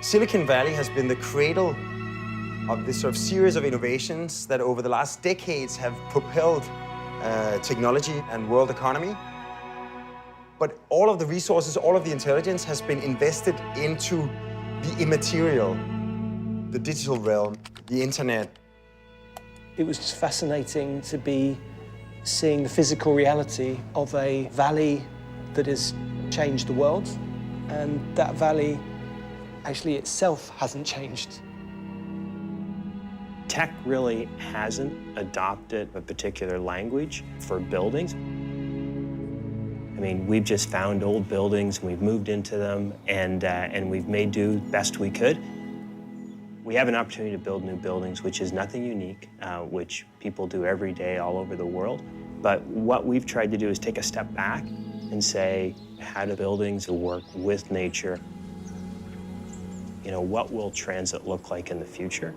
Silicon Valley has been the cradle of this sort of series of innovations that over the last decades have propelled technology and world economy. But all of the resources, all of the intelligence has been invested into the immaterial, the digital realm, the internet. It was just fascinating to be seeing the physical reality of a valley that has changed the world, and that valley actually itself hasn't changed. Tech really hasn't adopted a particular language for buildings. I mean, we've just found old buildings, and we've moved into them, and we've made do best we could. We have an opportunity to build new buildings, which is nothing unique, which people do every day all over the world. But what we've tried to do is take a step back and say, how do buildings work with nature? You know, what will transit look like in the future?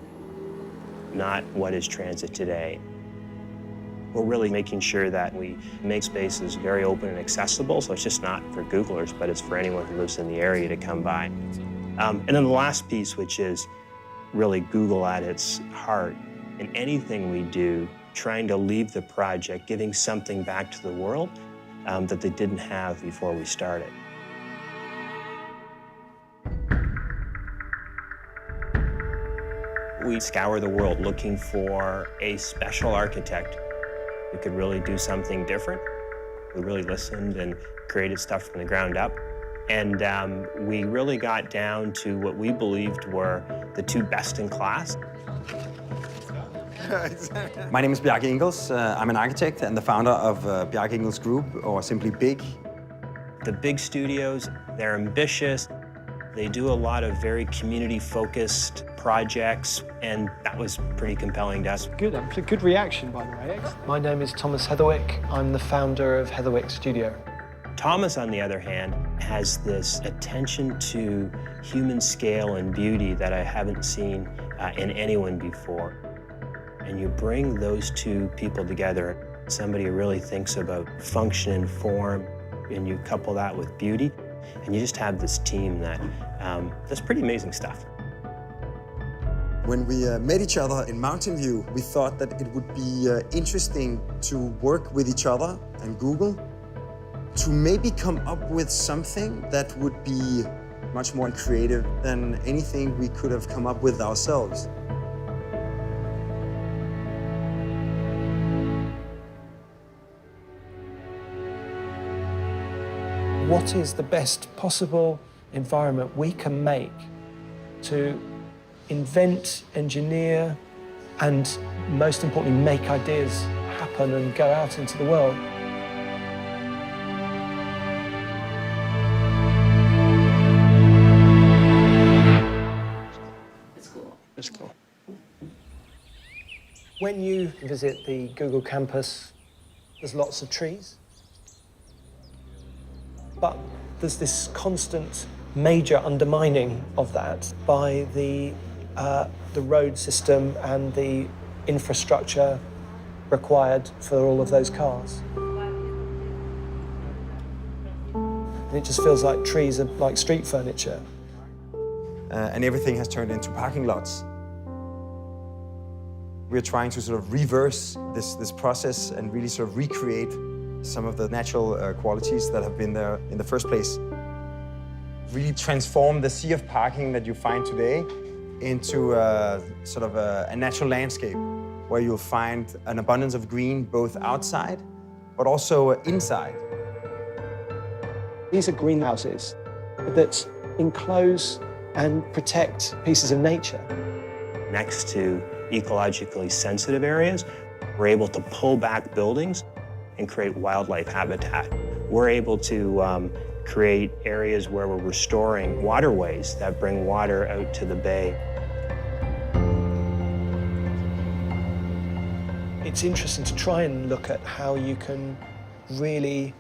Not what is transit today. We're really making sure that we make spaces very open and accessible, so it's just not for Googlers, but it's for anyone who lives in the area to come by. And then the last piece, which is really Google at its heart. In anything we do, trying to leave the project, giving something back to the world that they didn't have before we started. We scour the world looking for a special architect who could really do something different. We really listened and created stuff from the ground up. And we really got down to what we believed were the two best in class. My name is Bjarke Ingels. I'm an architect and the founder of Bjarke Ingels Group, or simply BIG. The big studios, they're ambitious. They do a lot of very community-focused projects, and that was pretty compelling to us. Good, a good reaction, by the way. My name is Thomas Heatherwick. I'm the founder of Heatherwick Studio. Thomas, on the other hand, has this attention to human scale and beauty that I haven't seen in anyone before. And you bring those two people together, somebody who really thinks about function and form, and you couple that with beauty, and you just have this team that does pretty amazing stuff. When we met each other in Mountain-View, we thought that it would be interesting to work with each other and Google to maybe come up with something that would be much more creative than anything we could have come up with ourselves. What is the best possible environment we can make to invent, engineer, and most importantly, make ideas happen and go out into the world? It's cool. It's cool. When you visit the Google campus, there's lots of trees. But there's this constant major undermining of that by the road system and the infrastructure required for all of those cars. And it just feels like trees are like street furniture. And everything has turned into parking lots. We're trying to sort of reverse this process and really sort of recreate some of the natural qualities that have been there in the first place. Really transform the sea of parking that you find today into sort of a natural landscape where you'll find an abundance of green both outside but also inside. These are greenhouses that enclose and protect pieces of nature. Next to ecologically sensitive areas, we're able to pull back buildings and create wildlife habitat. We're able to create areas where we're restoring waterways that bring water out to the bay. It's interesting to try and look at how you can really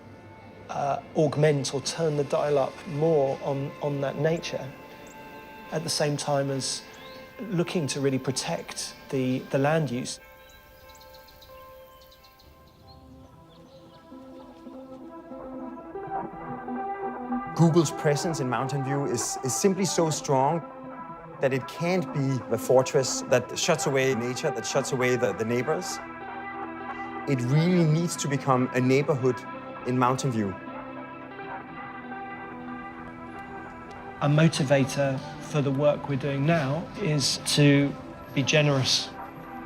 augment or turn the dial up more on that nature at the same time as looking to really protect the land use. Google's presence in Mountain-View is simply so strong. that it can't be the fortress that shuts away nature, that shuts away the neighbors. It really needs to become a neighborhood in Mountain-Vью. A motivator for the work we're doing now is to be generous.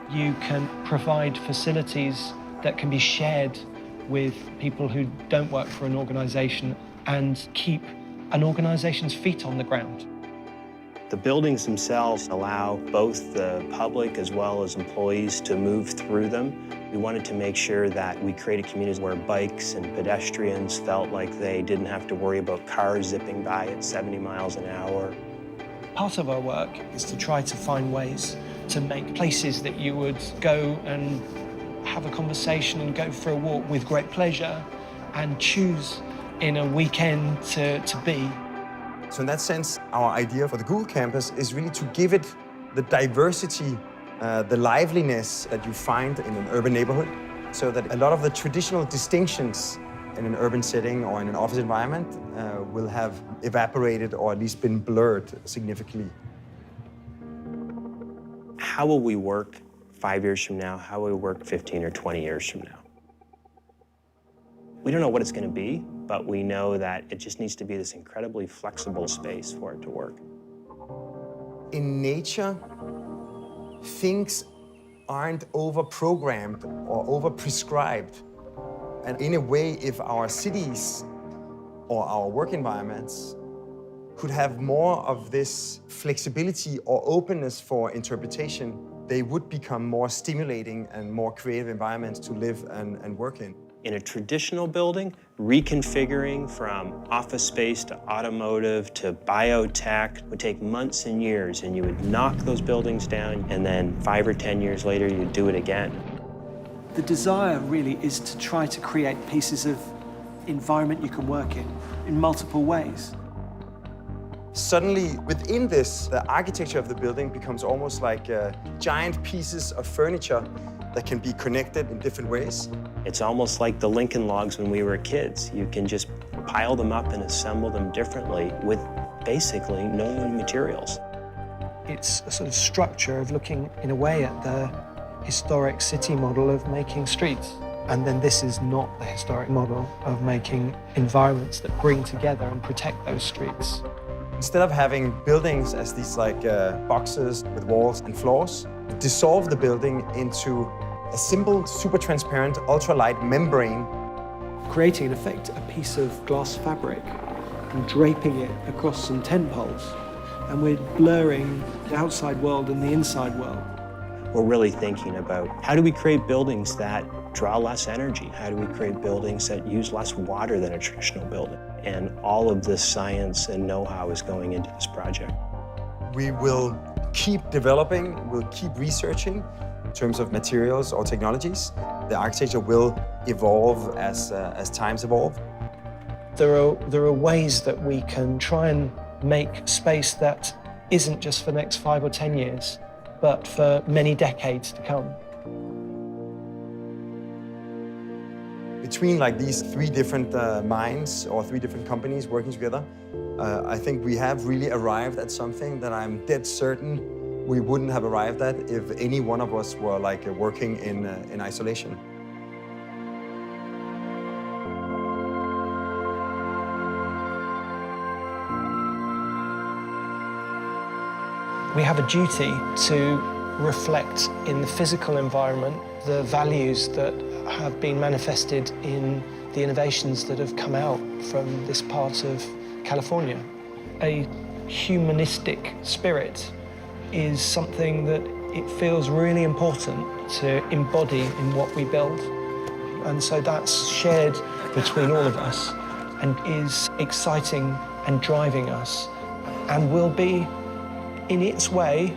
You can provide facilities that can be shared with people who don't work for an organisation and keep an organisation's feet on the ground. The buildings themselves allow both the public as well as employees to move through them. We wanted to make sure that we create a community where bikes and pedestrians felt like they didn't have to worry about cars zipping by at 70 miles an hour. Part of our work is to try to find ways to make places that you would go and have a conversation and go for a walk with great pleasure and choose in a weekend to be. So in that sense, our idea for the Google campus is really to give it the diversity, the liveliness that you find in an urban neighborhood, so that a lot of the traditional distinctions in an urban setting or in an office environment will have evaporated or at least been blurred significantly. How will we work 5 years from now? How will we work 15 or 20 years from now? We don't know what it's going to be, but we know that it just needs to be this incredibly flexible space for it to work. In nature, things aren't over-programmed or over-prescribed. And in a way, if our cities or our work environments could have more of this flexibility or openness for interpretation, they would become more stimulating and more creative environments to live and work in. In a traditional building, reconfiguring from office space to automotive to biotech would take months and years, and you would knock those buildings down, and then 5 or 10 years later, you'd do it again. The desire really is to try to create pieces of environment you can work in multiple ways. Suddenly, within this, the architecture of the building becomes almost like giant pieces of furniture that can be connected in different ways. It's almost like the Lincoln Logs when we were kids. You can just pile them up and assemble them differently with basically no new materials. It's a sort of structure of looking, in a way, at the historic city model of making streets. And then this is not the historic model of making environments that bring together and protect those streets. Instead of having buildings as these boxes with walls and floors, dissolve the building into a simple, super transparent, ultralight membrane. Creating, in effect, a piece of glass fabric and draping it across some tent poles. And we're blurring the outside world and the inside world. We're really thinking about how do we create buildings that draw less energy? How do we create buildings that use less water than a traditional building? And all of this science and know-how is going into this project. We will keep developing, we'll keep researching in terms of materials or technologies. The architecture will evolve as times evolve. There are ways that we can try and make space that isn't just for the next 5 or 10 years, but for many decades to come. Between these 3 different minds or 3 different companies working together, I think we have really arrived at something that I'm dead certain we wouldn't have arrived at if any one of us were working in isolation. We have a duty to reflect in the physical environment the values that have been manifested in the innovations that have come out from this part of California. A humanistic spirit is something that it feels really important to embody in what we build. And so that's shared between all of us and is exciting and driving us and will be, in its way,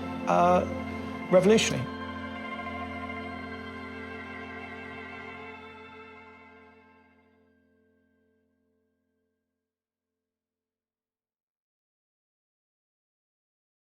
revolutionary.